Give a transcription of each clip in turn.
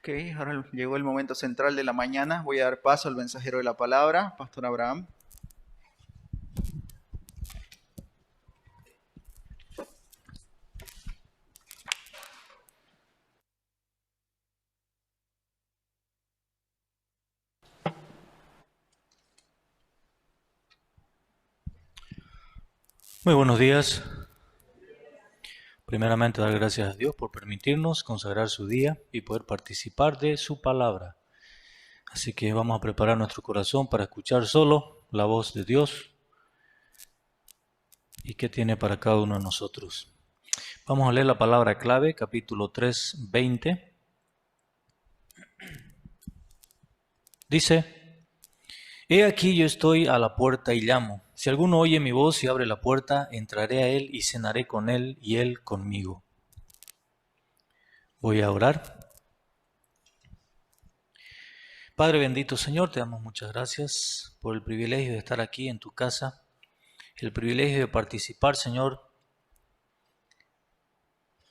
Ok, ahora llegó el momento central de la mañana. Voy a dar paso al mensajero de la palabra, Pastor Abraham. Muy buenos días. Primeramente, dar gracias a Dios por permitirnos consagrar su día y poder participar de su palabra. Así que vamos a preparar nuestro corazón para escuchar solo la voz de Dios y qué tiene para cada uno de nosotros. Vamos a leer la palabra clave, capítulo 3, 20. Dice: He aquí yo estoy a la puerta y llamo. Si alguno oye mi voz y abre la puerta, entraré a él y cenaré con él y él conmigo. Voy a orar. Padre bendito Señor, te damos muchas gracias por el privilegio de estar aquí en tu casa, el privilegio de participar, Señor,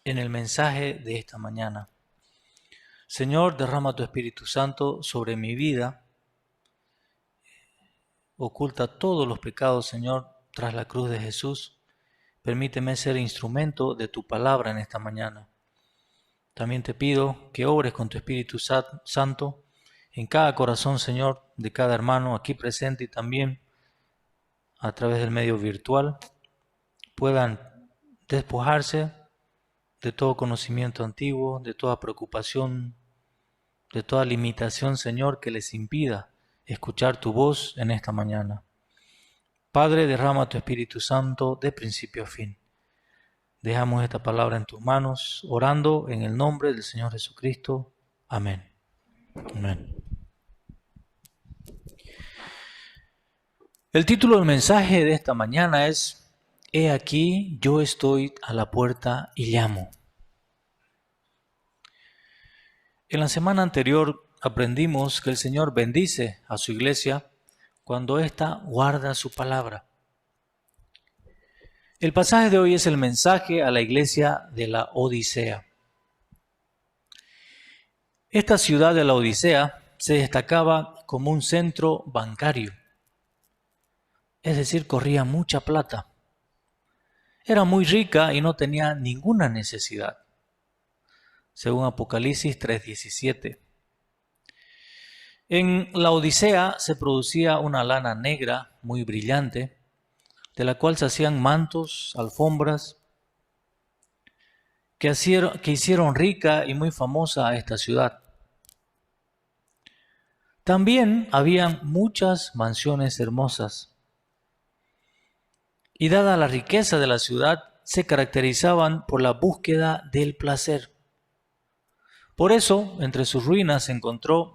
en el mensaje de esta mañana. Señor, derrama tu Espíritu Santo sobre mi vida, oculta todos los pecados, Señor, tras la cruz de Jesús. Permíteme ser instrumento de tu palabra en esta mañana. También te pido que obres con tu Espíritu Santo en cada corazón, Señor, de cada hermano aquí presente y también a través del medio virtual, puedan despojarse de todo conocimiento antiguo, de toda preocupación, de toda limitación, Señor, que les impida escuchar tu voz en esta mañana. Padre, derrama tu Espíritu Santo de principio a fin. Dejamos esta palabra en tus manos, orando en el nombre del Señor Jesucristo. Amén. Amén. El título del mensaje de esta mañana es: He aquí, yo estoy a la puerta y llamo. En la semana anterior aprendimos que el Señor bendice a su iglesia cuando ésta guarda su palabra. El pasaje de hoy es el mensaje a la iglesia de la Odisea. Esta ciudad de la Odisea se destacaba como un centro bancario, es decir, corría mucha plata. Era muy rica y no tenía ninguna necesidad, según Apocalipsis 3:17. En la Odisea se producía una lana negra muy brillante, de la cual se hacían mantos, alfombras, que hicieron rica y muy famosa a esta ciudad. También habían muchas mansiones hermosas, y dada la riqueza de la ciudad, se caracterizaban por la búsqueda del placer. Por eso, entre sus ruinas se encontró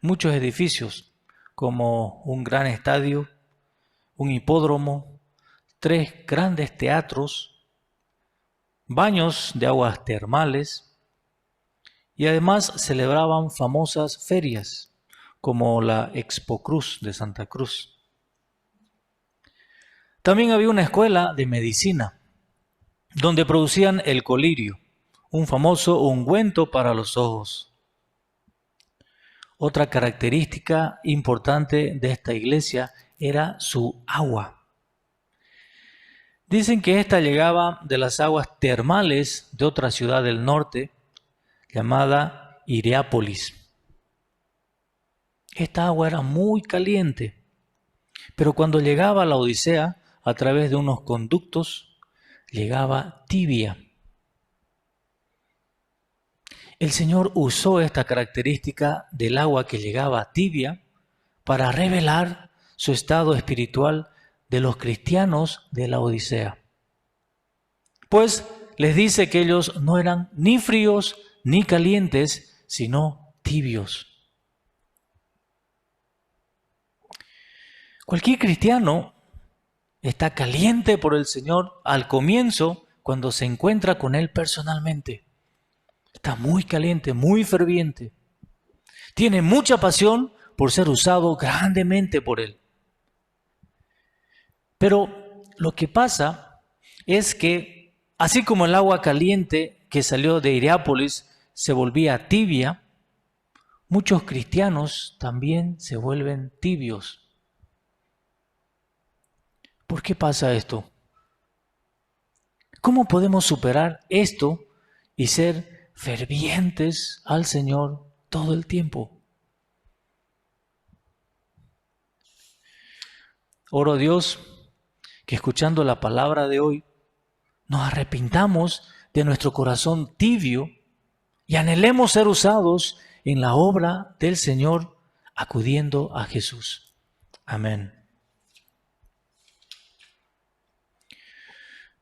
muchos edificios, como un gran estadio, un hipódromo, 3 grandes teatros, baños de aguas termales, y además celebraban famosas ferias, como la Expo Cruz de Santa Cruz. También había una escuela de medicina, donde producían el colirio, un famoso ungüento para los ojos. Otra característica importante de esta iglesia era su agua. Dicen que esta llegaba de las aguas termales de otra ciudad del norte, llamada Hierápolis. Esta agua era muy caliente, pero cuando llegaba a la Odisea, a través de unos conductos, llegaba tibia. El Señor usó esta característica del agua que llegaba tibia para revelar su estado espiritual de los cristianos de la Odisea. Pues les dice que ellos no eran ni fríos ni calientes, sino tibios. Cualquier cristiano está caliente por el Señor al comienzo, cuando se encuentra con Él personalmente. Está muy caliente, muy ferviente. Tiene mucha pasión por ser usado grandemente por Él. Pero lo que pasa es que, así como el agua caliente que salió de Hierápolis se volvía tibia, muchos cristianos también se vuelven tibios. ¿Por qué pasa esto? ¿Cómo podemos superar esto y ser fervientes al Señor todo el tiempo? Oro a Dios que escuchando la palabra de hoy nos arrepintamos de nuestro corazón tibio y anhelemos ser usados en la obra del Señor acudiendo a Jesús. Amén.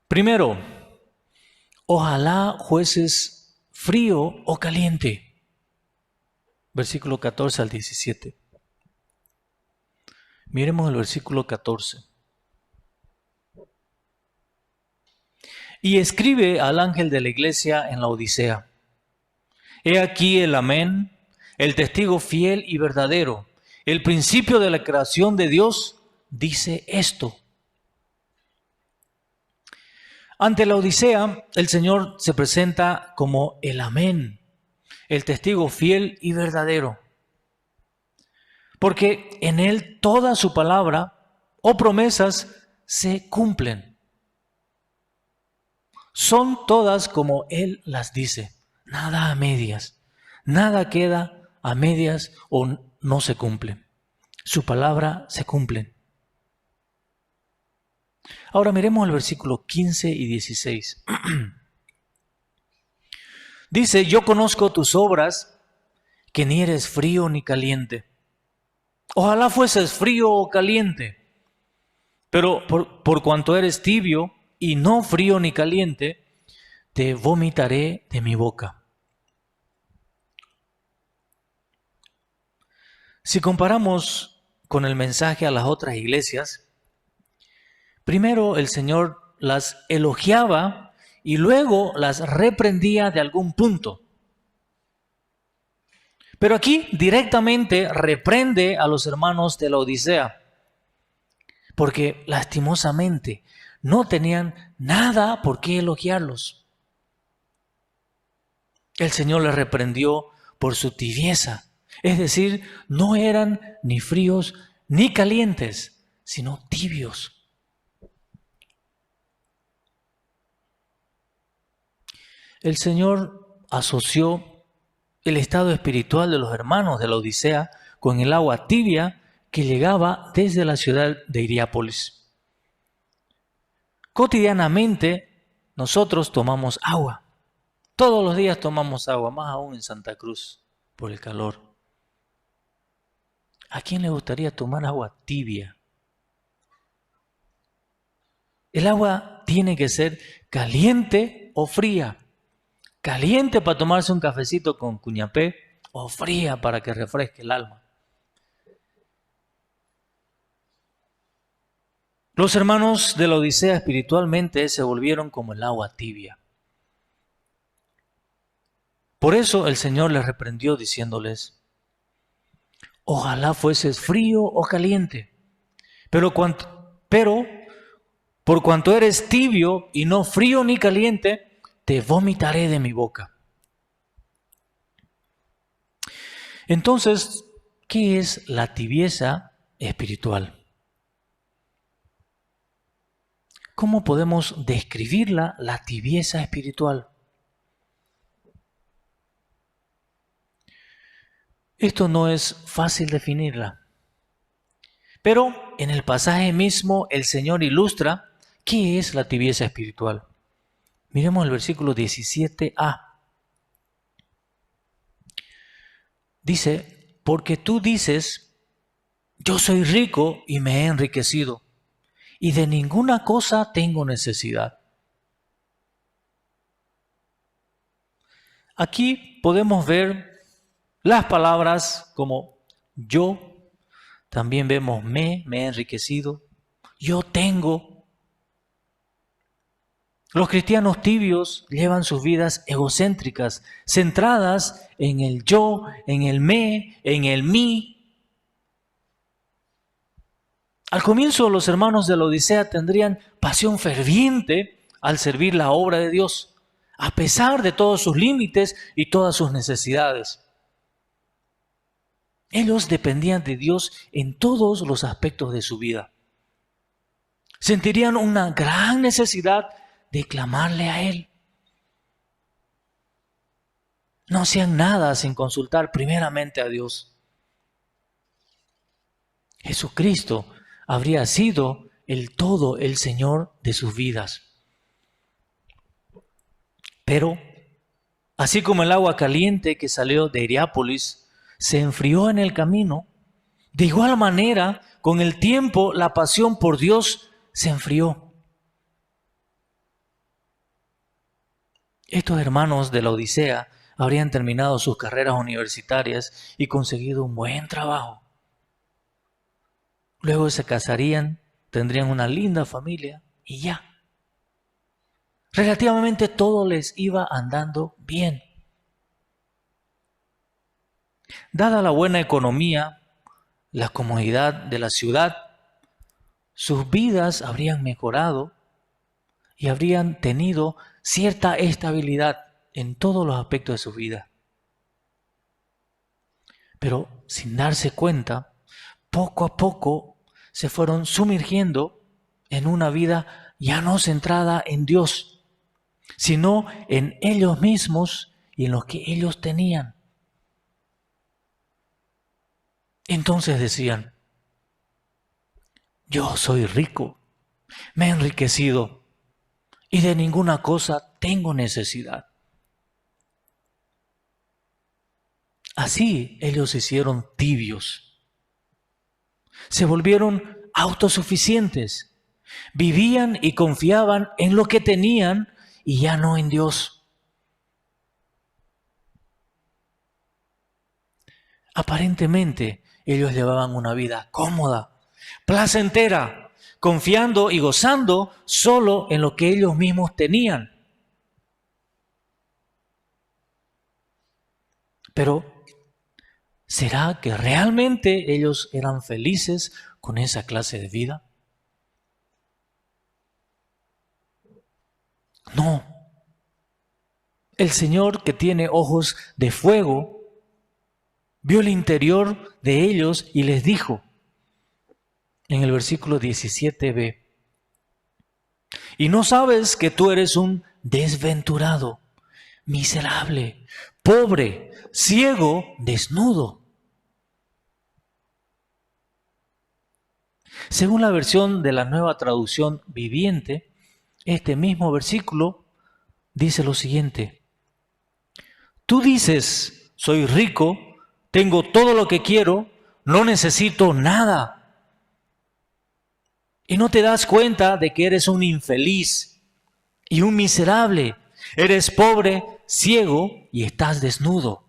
Primero, ojalá fueses frío o caliente. Versículo 14 al 17. Miremos el versículo 14. Y escribe al ángel de la iglesia en la Odisea: He aquí el Amén, el testigo fiel y verdadero, el principio de la creación de Dios, dice esto. Ante la Odisea, el Señor se presenta como el Amén, el testigo fiel y verdadero, porque en Él toda su palabra o promesas se cumplen. Son todas como Él las dice, nada a medias, nada queda a medias o no se cumple. Su palabra se cumple. Ahora miremos el versículo 15 y 16. Dice: Yo conozco tus obras, que ni eres frío ni caliente. Ojalá fueses frío o caliente, pero por cuanto eres tibio y no frío ni caliente, te vomitaré de mi boca. Si comparamos con el mensaje a las otras iglesias, primero el Señor las elogiaba y luego las reprendía de algún punto. Pero aquí directamente reprende a los hermanos de la Odisea, porque lastimosamente no tenían nada por qué elogiarlos. El Señor les reprendió por su tibieza, es decir, no eran ni fríos ni calientes, sino tibios. El Señor asoció el estado espiritual de los hermanos de la Odisea con el agua tibia que llegaba desde la ciudad de Hierápolis. Cotidianamente nosotros tomamos agua. Todos los días tomamos agua, más aún en Santa Cruz, por el calor. ¿A quién le gustaría tomar agua tibia? El agua tiene que ser caliente o fría. Caliente para tomarse un cafecito con cuñapé o fría para que refresque el alma. Los hermanos de la Odisea espiritualmente se volvieron como el agua tibia. Por eso el Señor les reprendió diciéndoles: ojalá fueses frío o caliente, pero por cuanto eres tibio y no frío ni caliente, te vomitaré de mi boca. Entonces, ¿qué es la tibieza espiritual? ¿Cómo podemos describirla, la tibieza espiritual? Esto no es fácil definirla, pero en el pasaje mismo el Señor ilustra qué es la tibieza espiritual. Miremos el versículo 17a. Dice: porque tú dices, yo soy rico y me he enriquecido, y de ninguna cosa tengo necesidad. Aquí podemos ver las palabras como yo, también vemos me he enriquecido, yo tengo. Los cristianos tibios llevan sus vidas egocéntricas, centradas en el yo, en el me, en el mí. Al comienzo los hermanos de la Odisea tendrían pasión ferviente al servir la obra de Dios, a pesar de todos sus límites y todas sus necesidades. Ellos dependían de Dios en todos los aspectos de su vida. Sentirían una gran necesidad de clamarle a Él. No hacían nada sin consultar primeramente a Dios. Jesucristo habría sido el todo, el Señor de sus vidas. Pero, así como el agua caliente que salió de Hierápolis se enfrió en el camino, de igual manera, con el tiempo, la pasión por Dios se enfrió. Estos hermanos de la Odisea habrían terminado sus carreras universitarias y conseguido un buen trabajo. Luego se casarían, tendrían una linda familia y ya. Relativamente todo les iba andando bien. Dada la buena economía, la comodidad de la ciudad, sus vidas habrían mejorado y habrían tenido cierta estabilidad en todos los aspectos de su vida. Pero sin darse cuenta, poco a poco se fueron sumergiendo en una vida ya no centrada en Dios, sino en ellos mismos y en lo que ellos tenían. Entonces decían: yo soy rico, me he enriquecido y de ninguna cosa tengo necesidad. Así ellos se hicieron tibios, se volvieron autosuficientes, vivían y confiaban en lo que tenían y ya no en Dios. Aparentemente ellos llevaban una vida cómoda, placentera, confiando y gozando solo en lo que ellos mismos tenían. Pero, ¿será que realmente ellos eran felices con esa clase de vida? No. El Señor, que tiene ojos de fuego, vio el interior de ellos y les dijo, en el versículo 17b, ¿y no sabes que tú eres un desventurado, miserable, pobre, ciego, desnudo? Según la versión de la Nueva Traducción Viviente, este mismo versículo dice lo siguiente: tú dices, soy rico, tengo todo lo que quiero, no necesito nada. Y no te das cuenta de que eres un infeliz y un miserable. Eres pobre, ciego y estás desnudo.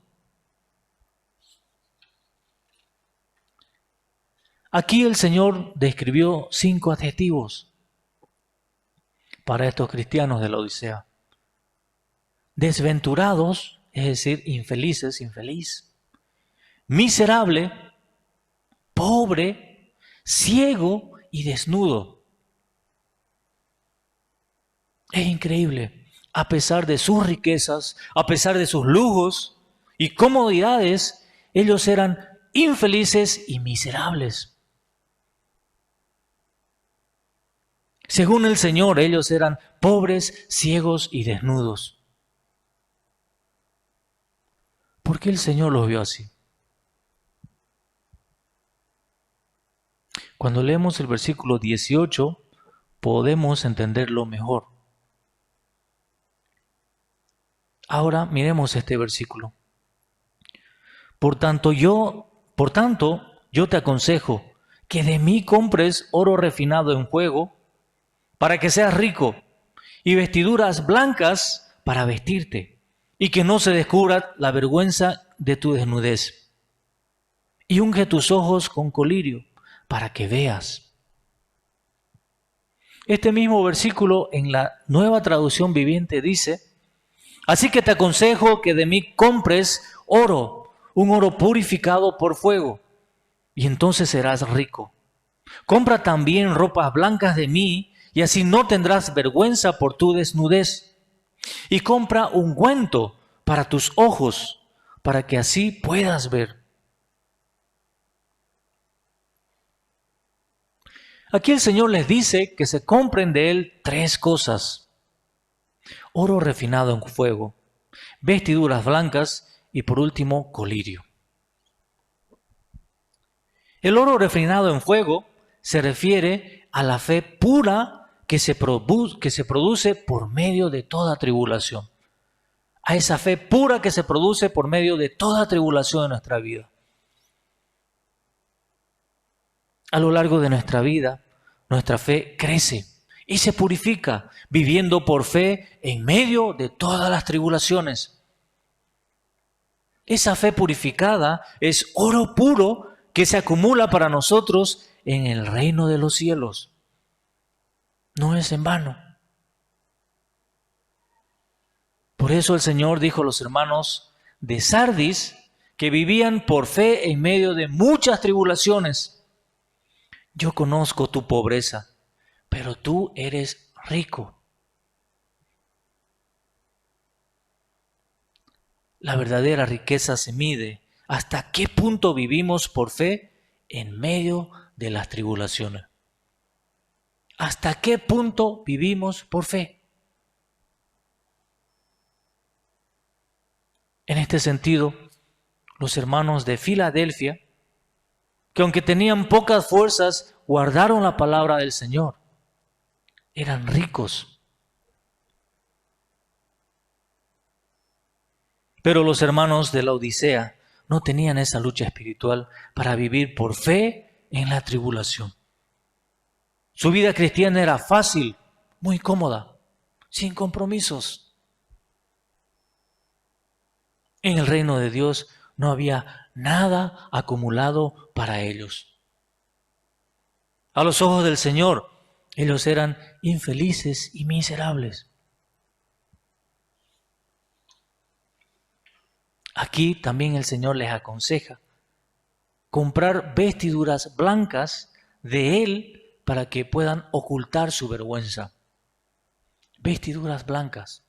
Aquí el Señor describió 5 adjetivos para estos cristianos de la Odisea. Desventurados, es decir, infelices, infeliz. Miserable, pobre, ciego y desnudo. Es increíble. A pesar de sus riquezas, a pesar de sus lujos y comodidades, ellos eran infelices y miserables. Según el Señor, ellos eran pobres, ciegos y desnudos. ¿Por qué el Señor los vio así? Cuando leemos el versículo 18, podemos entenderlo mejor. Ahora miremos este versículo. Por tanto, yo te aconsejo que de mí compres oro refinado en fuego para que seas rico, y vestiduras blancas para vestirte, y que no se descubra la vergüenza de tu desnudez. Y unge tus ojos con colirio para que veas. Este mismo versículo en la Nueva Traducción Viviente dice: así que te aconsejo que de mí compres oro, un oro purificado por fuego, y entonces serás rico. Compra también ropas blancas de mí, y así no tendrás vergüenza por tu desnudez. Y compra ungüento para tus ojos, para que así puedas ver. Aquí el Señor les dice que se compren de Él 3 cosas: oro refinado en fuego, vestiduras blancas y por último, colirio. El oro refinado en fuego se refiere a la fe pura que se produce por medio de toda tribulación. A esa fe pura que se produce por medio de toda tribulación en nuestra vida. A lo largo de nuestra vida, nuestra fe crece y se purifica, viviendo por fe en medio de todas las tribulaciones. Esa fe purificada es oro puro que se acumula para nosotros en el reino de los cielos. No es en vano. Por eso el Señor dijo a los hermanos de Sardis, que vivían por fe en medio de muchas tribulaciones: yo conozco tu pobreza, pero tú eres rico. La verdadera riqueza se mide hasta qué punto vivimos por fe en medio de las tribulaciones. ¿Hasta qué punto vivimos por fe? En este sentido, los hermanos de Filadelfia, que aunque tenían pocas fuerzas, guardaron la palabra del Señor. Eran ricos. Pero los hermanos de la Odisea no tenían esa lucha espiritual para vivir por fe en la tribulación. Su vida cristiana era fácil, muy cómoda, sin compromisos. En el reino de Dios no había nada acumulado para ellos. A los ojos del Señor, ellos eran infelices y miserables. Aquí también el Señor les aconseja comprar vestiduras blancas de Él para que puedan ocultar su vergüenza. Vestiduras blancas.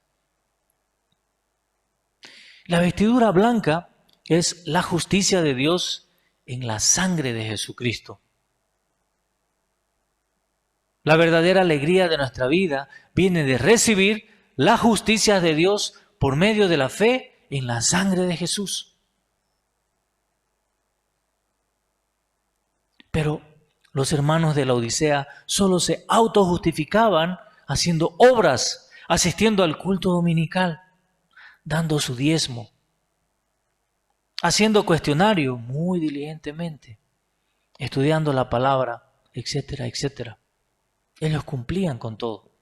La vestidura blanca es la justicia de Dios en la sangre de Jesucristo. La verdadera alegría de nuestra vida viene de recibir la justicia de Dios por medio de la fe en la sangre de Jesús. Pero los hermanos de la Odisea solo se autojustificaban haciendo obras, asistiendo al culto dominical, dando su diezmo, haciendo cuestionario muy diligentemente, estudiando la palabra, etcétera, etcétera. Ellos cumplían con todo.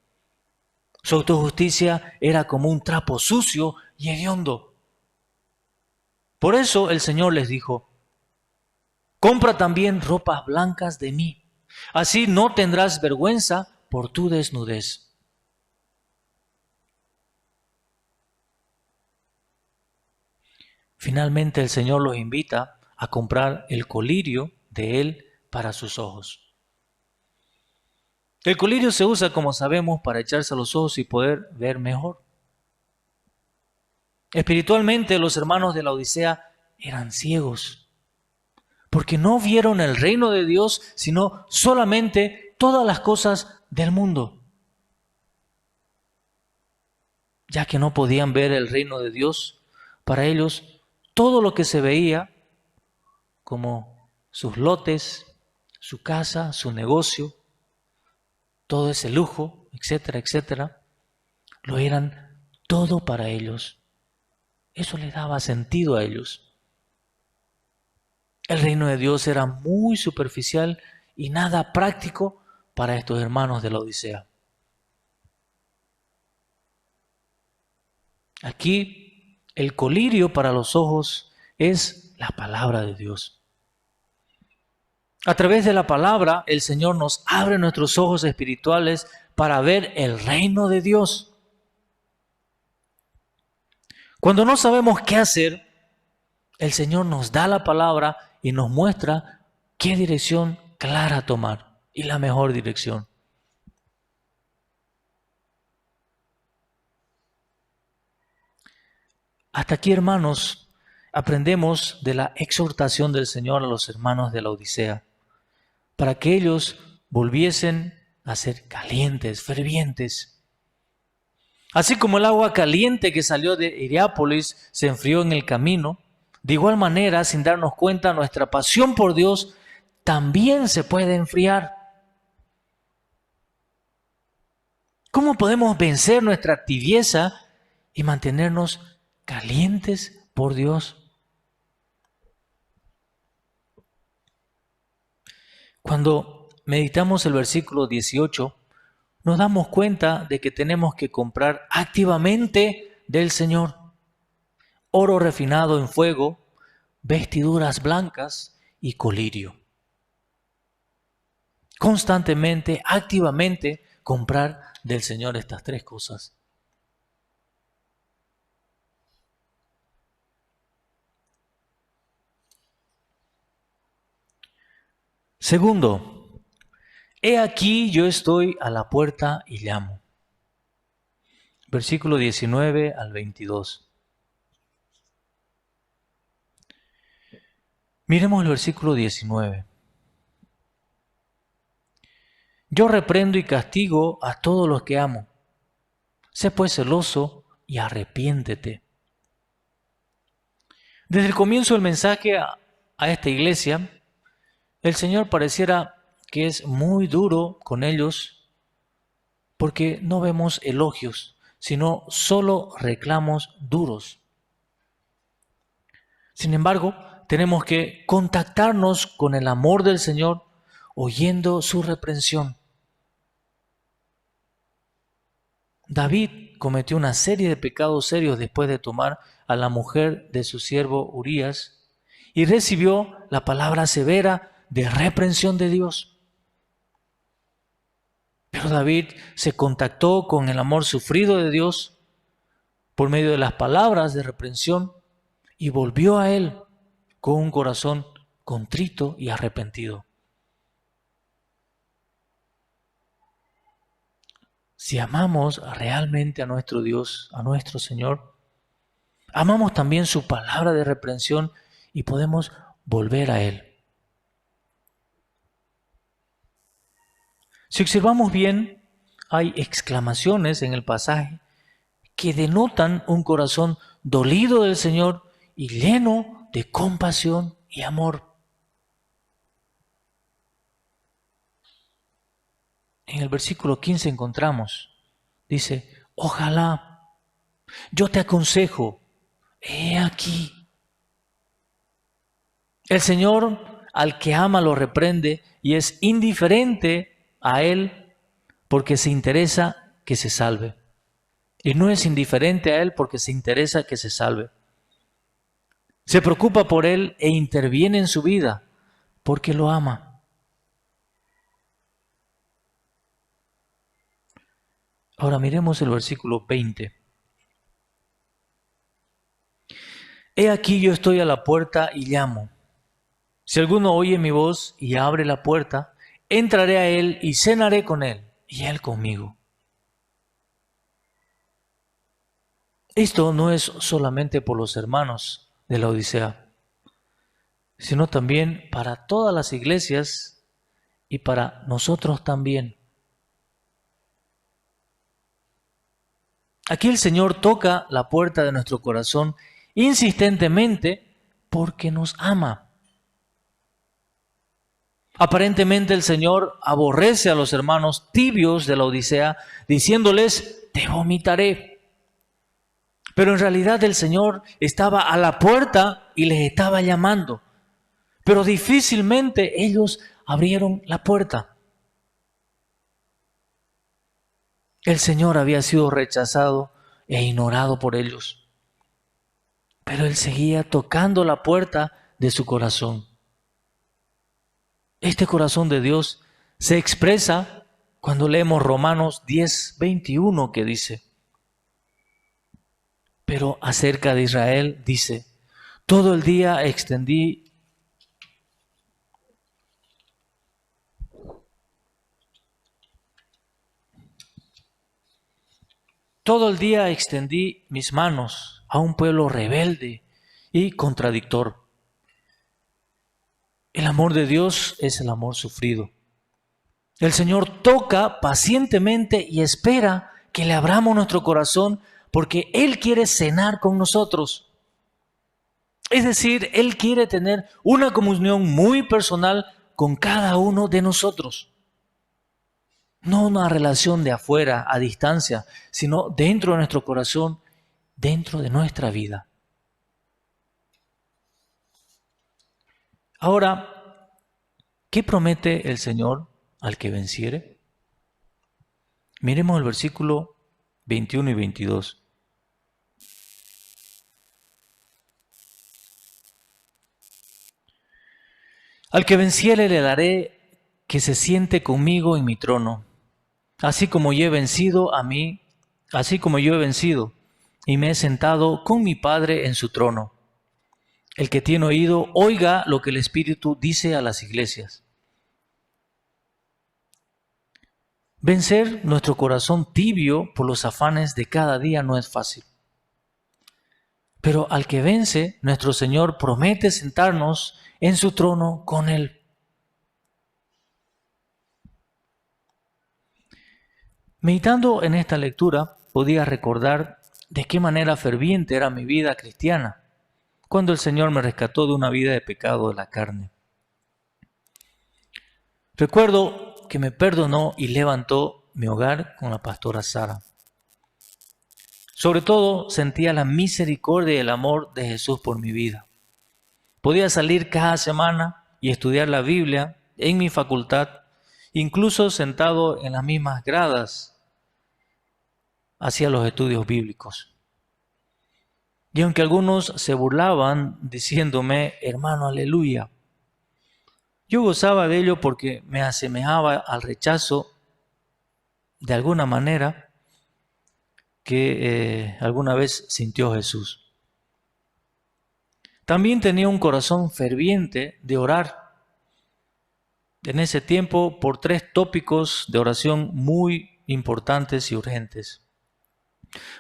Su autojusticia era como un trapo sucio y hediondo. Por eso el Señor les dijo: compra también ropas blancas de mí, así no tendrás vergüenza por tu desnudez. Finalmente el Señor los invita a comprar el colirio de Él para sus ojos. El colirio se usa, como sabemos, para echarse a los ojos y poder ver mejor. Espiritualmente, los hermanos de la Odisea eran ciegos, porque no vieron el reino de Dios, sino solamente todas las cosas del mundo. Ya que no podían ver el reino de Dios, para ellos todo lo que se veía, como sus lotes, su casa, su negocio, todo ese lujo, etcétera, etcétera, lo eran todo para ellos. Eso les daba sentido a ellos. El reino de Dios era muy superficial y nada práctico para estos hermanos de la Odisea. Aquí el colirio para los ojos es la palabra de Dios. A través de la palabra, el Señor nos abre nuestros ojos espirituales para ver el reino de Dios. Cuando no sabemos qué hacer, el Señor nos da la palabra y nos muestra qué dirección clara tomar y la mejor dirección. Hasta aquí, hermanos, aprendemos de la exhortación del Señor a los hermanos de la Odisea, para que ellos volviesen a ser calientes, fervientes. Así como el agua caliente que salió de Hierápolis se enfrió en el camino, de igual manera, sin darnos cuenta, nuestra pasión por Dios también se puede enfriar. ¿Cómo podemos vencer nuestra tibieza y mantenernos calientes por Dios? Cuando meditamos el versículo 18, nos damos cuenta de que tenemos que comprar activamente del Señor oro refinado en fuego, vestiduras blancas y colirio. Constantemente, activamente, comprar del Señor estas tres cosas. Segundo, he aquí yo estoy a la puerta y llamo. Versículo 19 al 22. Miremos el versículo 19. Yo reprendo y castigo a todos los que amo. Sé pues celoso y arrepiéntete. Desde el comienzo del mensaje a esta iglesia, el Señor pareciera que es muy duro con ellos porque no vemos elogios, sino solo reclamos duros. Sin embargo, tenemos que contactarnos con el amor del Señor oyendo su reprensión. David cometió una serie de pecados serios después de tomar a la mujer de su siervo Urías y recibió la palabra severa de reprensión de Dios. Pero David se contactó con el amor sufrido de Dios por medio de las palabras de reprensión y volvió a Él con un corazón contrito y arrepentido. Si amamos realmente a nuestro Dios, a nuestro Señor, amamos también su palabra de reprensión y podemos volver a Él. Si observamos bien, hay exclamaciones en el pasaje que denotan un corazón dolido del Señor y lleno de compasión y amor. En el versículo 15 encontramos, dice, ojalá, yo te aconsejo, he aquí. El Señor al que ama lo reprende y es indiferente a él porque se interesa que se salve. Y no es indiferente a él porque se interesa que se salve. Se preocupa por él e interviene en su vida porque lo ama. Ahora miremos el versículo 20. He aquí yo estoy a la puerta y llamo. Si alguno oye mi voz y abre la puerta, entraré a él y cenaré con él y él conmigo. Esto no es solamente por los hermanos de la Odisea, sino también para todas las iglesias y para nosotros también. Aquí el Señor toca la puerta de nuestro corazón insistentemente porque nos ama. Aparentemente el Señor aborrece a los hermanos tibios de la Odisea, diciéndoles, te vomitaré. Pero en realidad el Señor estaba a la puerta y les estaba llamando. Pero difícilmente ellos abrieron la puerta. El Señor había sido rechazado e ignorado por ellos. Pero Él seguía tocando la puerta de su corazón. Este corazón de Dios se expresa cuando leemos Romanos 10:21 que dice, pero acerca de Israel dice, todo el día extendí mis manos a un pueblo rebelde y contradictor. El amor de Dios es el amor sufrido. El Señor toca pacientemente y espera que le abramos nuestro corazón porque Él quiere cenar con nosotros. Es decir, Él quiere tener una comunión muy personal con cada uno de nosotros. No una relación de afuera, a distancia, sino dentro de nuestro corazón, dentro de nuestra vida. Ahora, ¿qué promete el Señor al que venciere? Miremos el versículo 21 y 22. Al que venciere le daré que se siente conmigo en mi trono, así como yo he vencido y me he sentado con mi Padre en su trono. El que tiene oído, oiga lo que el Espíritu dice a las iglesias. Vencer nuestro corazón tibio por los afanes de cada día no es fácil. Pero al que vence, nuestro Señor promete sentarnos en su trono con Él. Meditando en esta lectura, podía recordar de qué manera ferviente era mi vida cristiana cuando el Señor me rescató de una vida de pecado de la carne. Recuerdo que me perdonó y levantó mi hogar con la pastora Sara. Sobre todo sentía la misericordia y el amor de Jesús por mi vida. Podía salir cada semana y estudiar la Biblia en mi facultad, incluso sentado en las mismas gradas, hacía los estudios bíblicos. Y aunque algunos se burlaban diciéndome, hermano, aleluya, yo gozaba de ello porque me asemejaba al rechazo de alguna manera que alguna vez sintió Jesús. También tenía un corazón ferviente de orar. En ese tiempo por 3 tópicos de oración muy importantes y urgentes.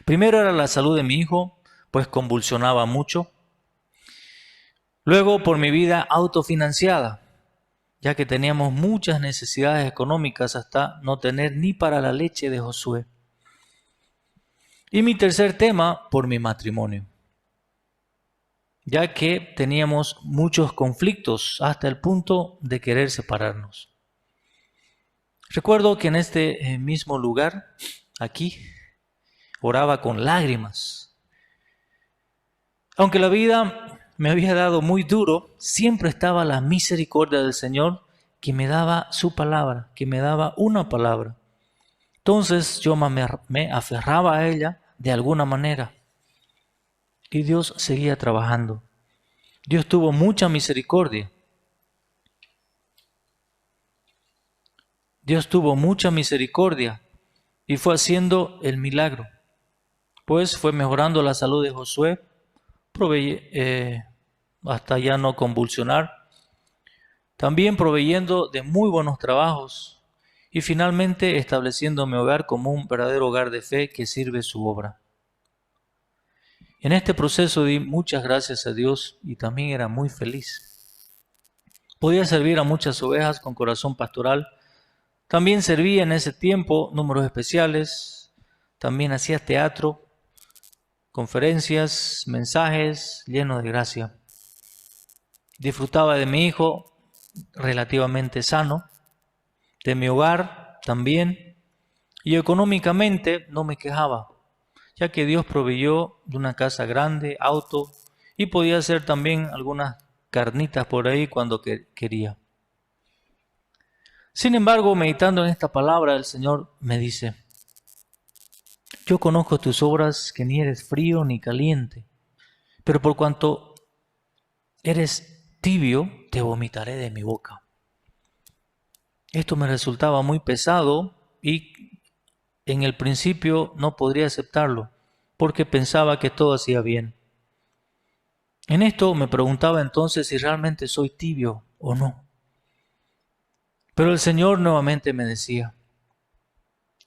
Primero era la salud de mi hijo, pues convulsionaba mucho. Luego por mi vida autofinanciada, ya que teníamos muchas necesidades económicas hasta no tener ni para la leche de Josué. Y mi tercer tema, por mi matrimonio, ya que teníamos muchos conflictos hasta el punto de querer separarnos. Recuerdo que en este mismo lugar, aquí, oraba con lágrimas. Aunque la vida me había dado muy duro, siempre estaba la misericordia del Señor que me daba su palabra, que me daba una palabra. Entonces yo me aferraba a ella de alguna manera. Y Dios seguía trabajando. Dios tuvo mucha misericordia. Dios tuvo mucha misericordia y fue haciendo el milagro. Pues fue mejorando la salud de Josué, hasta ya no convulsionar. También proveyendo de muy buenos trabajos y finalmente estableciendo mi hogar como un verdadero hogar de fe que sirve su obra. En este proceso di muchas gracias a Dios y también era muy feliz. Podía servir a muchas ovejas con corazón pastoral. También servía en ese tiempo números especiales. También hacía teatro, conferencias, mensajes llenos de gracia. Disfrutaba de mi hijo relativamente sano, de mi hogar también, y económicamente no me quejaba, ya que Dios proveyó de una casa grande, auto, y podía hacer también algunas carnitas por ahí cuando quería. Sin embargo, meditando en esta palabra, el Señor me dice, yo conozco tus obras, que ni eres frío ni caliente, pero por cuanto eres tibio, te vomitaré de mi boca. Esto me resultaba muy pesado y en el principio no podría aceptarlo, porque pensaba que todo hacía bien. En esto me preguntaba entonces si realmente soy tibio o no. Pero el Señor nuevamente me decía,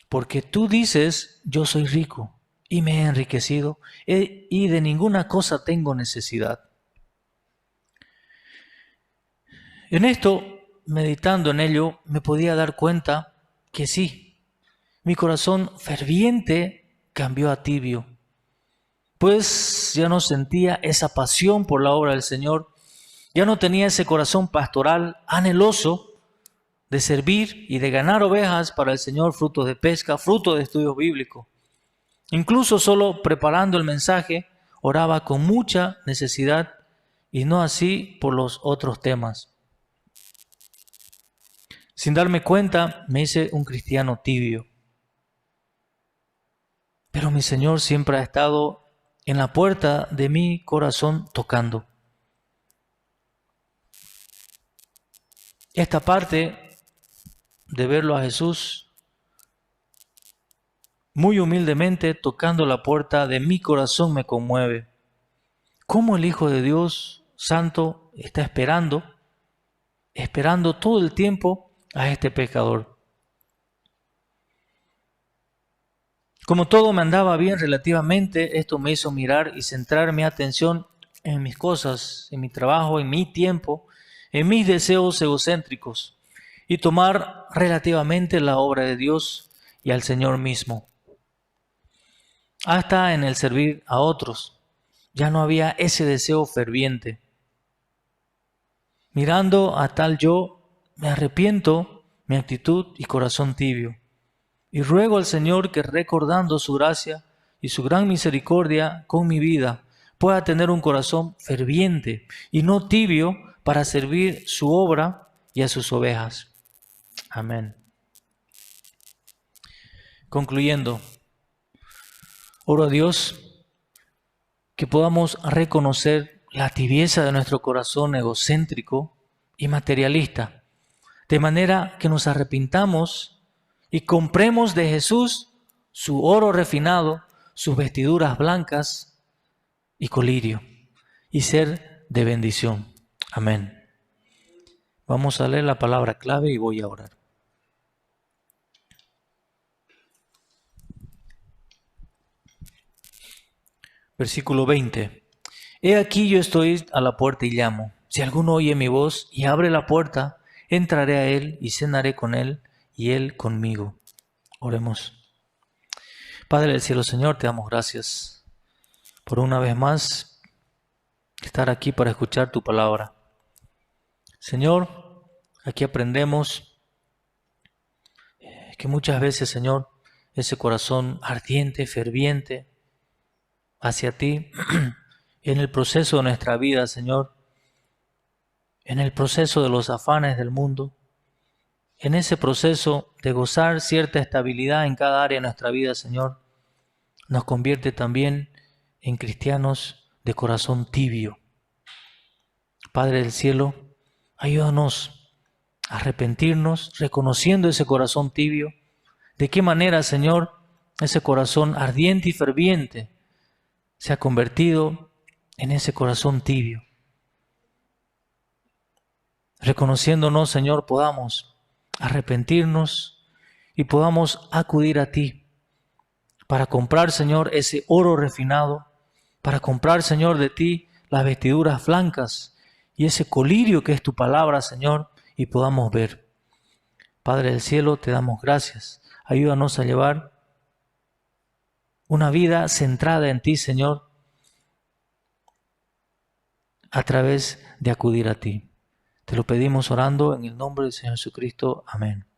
porque tú dices, yo soy rico y me he enriquecido y de ninguna cosa tengo necesidad. En esto meditando en ello, me podía dar cuenta que sí, mi corazón ferviente cambió a tibio, pues ya no sentía esa pasión por la obra del Señor, ya no tenía ese corazón pastoral anheloso de servir y de ganar ovejas para el Señor, frutos de pesca, fruto de estudio bíblico. Incluso solo preparando el mensaje, oraba con mucha necesidad y no así por los otros temas. Sin darme cuenta, me hice un cristiano tibio. Pero mi Señor siempre ha estado en la puerta de mi corazón tocando. Esta parte de verlo a Jesús muy humildemente tocando la puerta de mi corazón me conmueve. ¿Cómo el Hijo de Dios Santo está esperando todo el tiempo a este pecador? Como todo me andaba bien relativamente, esto me hizo mirar y centrar mi atención en mis cosas, en mi trabajo, en mi tiempo, en mis deseos egocéntricos y tomar relativamente la obra de Dios y al Señor mismo. Hasta en el servir a otros, ya no había ese deseo ferviente. Mirando a tal yo, me arrepiento mi actitud y corazón tibio. Y ruego al Señor que recordando su gracia y su gran misericordia con mi vida, pueda tener un corazón ferviente y no tibio para servir su obra y a sus ovejas. Amén. Concluyendo, oro a Dios que podamos reconocer la tibieza de nuestro corazón egocéntrico y materialista, de manera que nos arrepintamos y compremos de Jesús su oro refinado, sus vestiduras blancas y colirio, y ser de bendición. Amén. Vamos a leer la palabra clave y voy a orar. Versículo 20. He aquí yo estoy a la puerta y llamo. Si alguno oye mi voz y abre la puerta, entraré a él y cenaré con él y él conmigo. Oremos. Padre del cielo, Señor, te damos gracias por una vez más estar aquí para escuchar tu palabra. Señor, aquí aprendemos que muchas veces, Señor, ese corazón ardiente, ferviente hacia ti, en el proceso de nuestra vida, Señor, en el proceso de los afanes del mundo, en ese proceso de gozar cierta estabilidad en cada área de nuestra vida, Señor, nos convierte también en cristianos de corazón tibio. Padre del cielo, ayúdanos a arrepentirnos, reconociendo ese corazón tibio. ¿De qué manera, Señor, ese corazón ardiente y ferviente se ha convertido en ese corazón tibio? Reconociéndonos, Señor, podamos arrepentirnos y podamos acudir a ti para comprar, Señor, ese oro refinado, para comprar, Señor, de ti las vestiduras blancas y ese colirio que es tu palabra, Señor, y podamos ver. Padre del cielo, te damos gracias. Ayúdanos a llevar una vida centrada en ti, Señor, a través de acudir a ti. Te lo pedimos orando en el nombre del Señor Jesucristo. Amén.